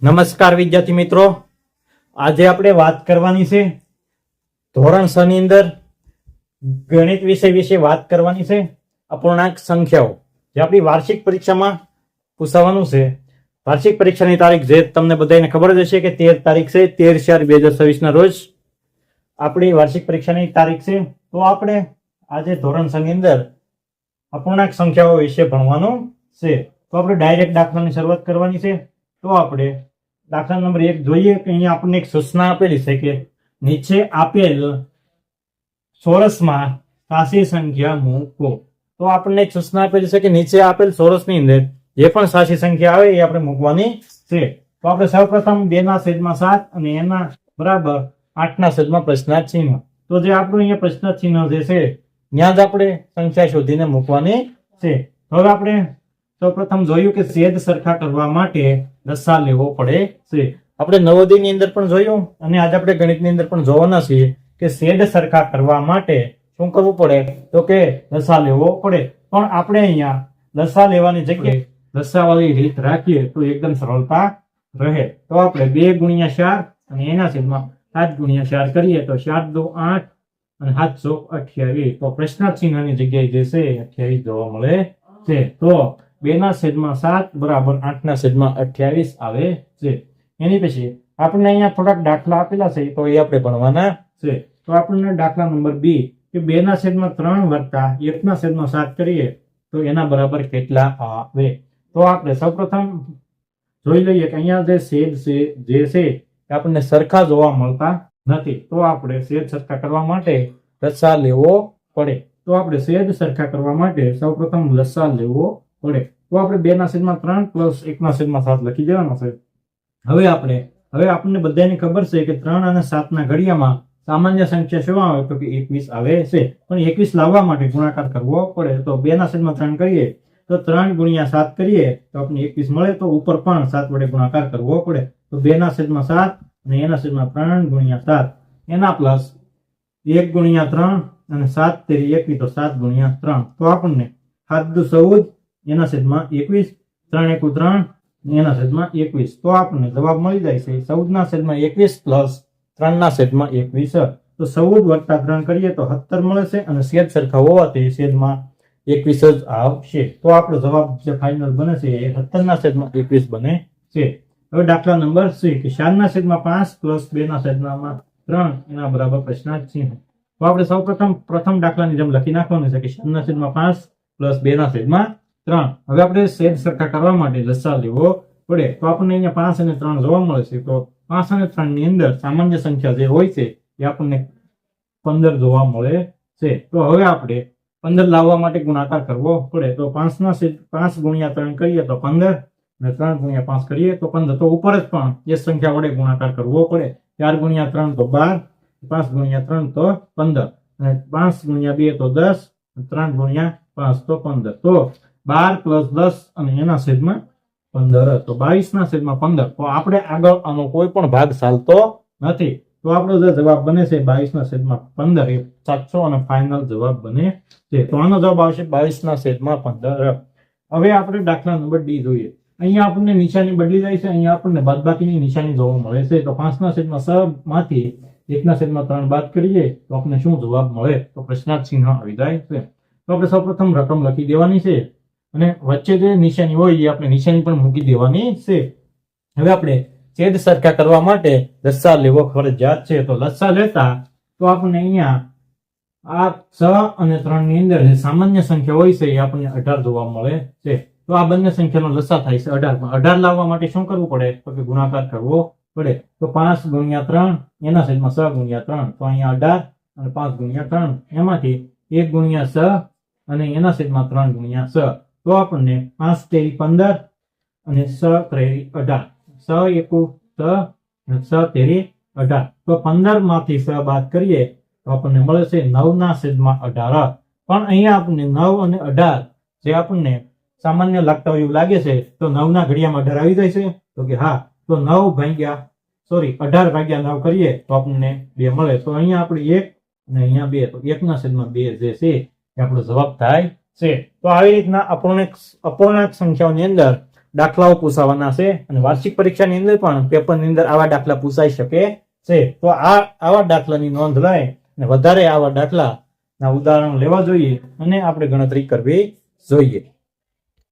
નમસ્કાર વિદ્યાર્થી મિત્રો, આજે આપણે વાત કરવાની છે ધોરણ 6 ની અંદર ગણિત વિષય વિશે વાત કરવાની છે. અપૂર્ણાંક સંખ્યાઓ જે આપણી વાર્ષિક પરીક્ષામાં પૂછવાનું છે. વાર્ષિક પરીક્ષાની તારીખ જે તમને બધાને ખબર જ હશે કે 13 તારીખ છે, 13/4/2026 ના રોજ આપણી વાર્ષિક પરીક્ષાની તારીખ છે. તો આપણે આજે ધોરણ 6 ની અંદર અપૂર્ણાંક સંખ્યાઓ વિશે ભણવાનું છે. તો આપણે ડાયરેક્ટ દાખલાની શરૂઆત કરવાની છે. તો આપણે દાખલા નંબર 1 જોઈએ કે અહીંયા આપણને એક સૂચના આપેલી છે કે નીચે આપેલ ચોરસમાં સાચી સંખ્યા મૂકો. તો આપણને એક સૂચના આપેલી છે કે નીચે આપેલ ચોરસની અંદર જે પણ સાચી સંખ્યા આવે એ આપણે મૂકવાની છે. તો આપણે સૌપ્રથમ 2/7 અને એના બરાબર 8/7 પ્રશ્નાર્થ ચિહ્ન. તો જે આપણું અહીંયા પ્રશ્નાર્થ ચિહ્ન જે છે ત્યાં જ આપણે સંખ્યા શોધીને મૂકવાની છે. હવે આપણે સૌપ્રથમ જોયું કે છેદ સરખા કરવા માટે લસા લેવો પડે છે. આપણે નવોદયની અંદર પણ જોયું અને આજે આપણે ગણિતની અંદર પણ જોવાના છીએ કે છેદ સરખા કરવા માટે શું કરવું પડે તો કે લસા લેવો પડે. પણ આપણે અહીંયા લસા લેવાની જગ્યાએ લસાવાળી રીત રાખીએ તો એકદમ સરળતા રહે. તો આપણે 2 × 4 અને એના છેદમાં 7 × 4 કરીએ તો 4 × 2 = 8 અને 7 × 28. તો પ્રશ્નાર્થ ચિહ્નની જગ્યાએ જે છે 28 જોવા મળે છે. તો 2/7 બરાબર 8/28 આવે છે. એની પછી આપણને અહીંયા થોડાક દાખલા આપેલા છે તો એ આપણે ભણવાના છે. તો આપણને દાખલા નંબર 2 કે 2/3 વત્તા 1/7 કરીએ તો એના બરાબર કેટલા આવે. તો આપણે સૌપ્રથમ જોઈ લઈએ કે અહીંયા જે છેદ છે જે છે એ આપણને સરખા જોવા મળતા નથી. તો આપણે છેદ સરખા કરવા માટે લસા લેવો પડે. તો આપણે છેદ સરખા કરવા માટે સૌપ્રથમ લસા લેવો પડે. તો આપણે 2/3 + 1/7 લખી દેવાનો છે. હવે આપણને બધાને ખબર છે કે 3 અને 7 ના ઘડિયામાં સામાન્ય સંખ્યા શું આવે તો કે 21 આવે છે. પણ 21 લાવવા માટે ગુણાકાર કરવો પડે. તો 2/3 કરીએ તો 3 × 7 કરીએ તો આપણને 21 મળે. તો ઉપર પણ 7 વડે ગુણાકાર કરવો પડે. તો 2/7 અને એના છેદમાં 3 × 7 એના પ્લસ 1 × 3 અને 7 તેરી 21 તો 7 × 3. તો આપણને 7 × 14 એના છેદમાં 21 3 × 3 એના છેદમાં 21. તો આપણને જવાબ મળી જાય છે 14/21 પ્લસ 3/21. તો 14 + 3 કરીએ તો 17 મળે છે અને છેદ સરખા હોવાથી છેદમાં 21 જ આવશે. તો આપણો જવાબ જે ફાઇનલ બને છે એ 17/21 બને છે. હવે દાખલા નંબર 3 કે 4/5 પ્લસ 2/3 એના બરાબર પ્રશ્નાર્થ ચિહ્ન. તો આપણે સૌપ્રથમ પ્રથમ દાખલાની જેમ લખી નાખવાનું છે કે 4/5 પ્લસ 2/3. હવે આપણે છેદ સરખા કરવા માટે લસા લેવો પડે. તો આપણને અહીંયા 5 અને 3 જોવા મળે છે. તો 5 અને 3 ની અંદર સામાન્ય સંખ્યા જે હોય છે એ આપણને 15 જોવા મળે છે. તો હવે આપણે 15 લાવવા માટે ગુણાકાર કરવો પડે. તો 5 × 3 કરીએ તો 15 અને 3 × 5 કરીએ તો 15. તો ઉપર જ પણ એ સંખ્યા વડે ગુણાકાર કરવો પડે. 4 × 3 તો 12, 5 × 3 તો 15 અને 5 × 2 તો 10, 3 × 5 તો 15. તો 12 + 10 અને એના છેદમાં 15. તો 22/15. તો આપણે આગળ આનો કોઈ પણ ભાગ ચાલતો નથી. તો આપણો જે જવાબ બને છે 22/15 એ સાચો અને ફાઇનલ જવાબ બને છે. તો આનો જવાબ આવશે 22/15. હવે આપણે દાખલા નંબર D જોઈએ. અહીંયા આપણને નિશાની બદલી જાય છે. અહીંયા આપણને બાદબાકીની નિશાની જોવા મળે છે. તો 5/6 માંથી 1/3 બાદ કરીએ તો આપણને શું જવાબ મળે તો પ્રશ્નાર્થ ચિહ્ન આવી જાય છે. તો આપણે સૌપ્રથમ રકમ લખી દેવાની છે અને વચ્ચે જે નિશાની હોય એ આપણે નિશાની પણ મૂકી દેવાની છે. હવે આપણે છેદ સરખા કરવા માટે લસા લેવો ફરજિયાત છે. તો લસા લેતા તો આપણને અહીંયા આ 6 અને 3 ની અંદર જે સામાન્ય સંખ્યા હોય છે એ આપણને 18 જોવા મળે છે. તો આ બંને સંખ્યાનો લસા થાય છે 18. 18 લાવવા માટે શું કરવું પડે તો કે ગુણાકાર કરવો પડે. તો 5 × 3 એના છેદમાં 6 × 3. તો અહીંયા 18 અને 5 × 3 એમાંથી 1 × 6 અને એના છેદમાં 3 × 6. તો આપણને 5 તેરી 15 અને 6 તેરી 18. 6 એકુ 6 અને 6 તેરી 18. તો 15 માંથી 6 બાદ કરીએ તો આપણને મળે છે 9/18. પણ અહીંયા આપણને 9 અને 18 જે આપણને સામાન્ય લાગતા હોય એવું લાગે છે. તો 9 ના ઘડિયામાં 18 આવી જાય છે તો કે હા. તો 18/9 કરીએ તો આપણને 2 મળે. તો અહીંયા આપણે 1 અને અહીંયા 2 તો 1/2 જે છે એ આપણો જવાબ થાય છે. તો આવી રીતના અપૂર્ણાંક સંખ્યાઓની અંદર દાખલાઓ પૂછાવાના છે અને વાર્ષિક પરીક્ષાની અંદર પણ પેપરની અંદર આવા દાખલા પૂછાઈ શકે છે. તો આવા દાખલાની નોંધ લઈ અને વધારે આવા દાખલાના ઉદાહરણ લેવા જોઈએ અને આપણે ગણતરી કરવી જોઈએ.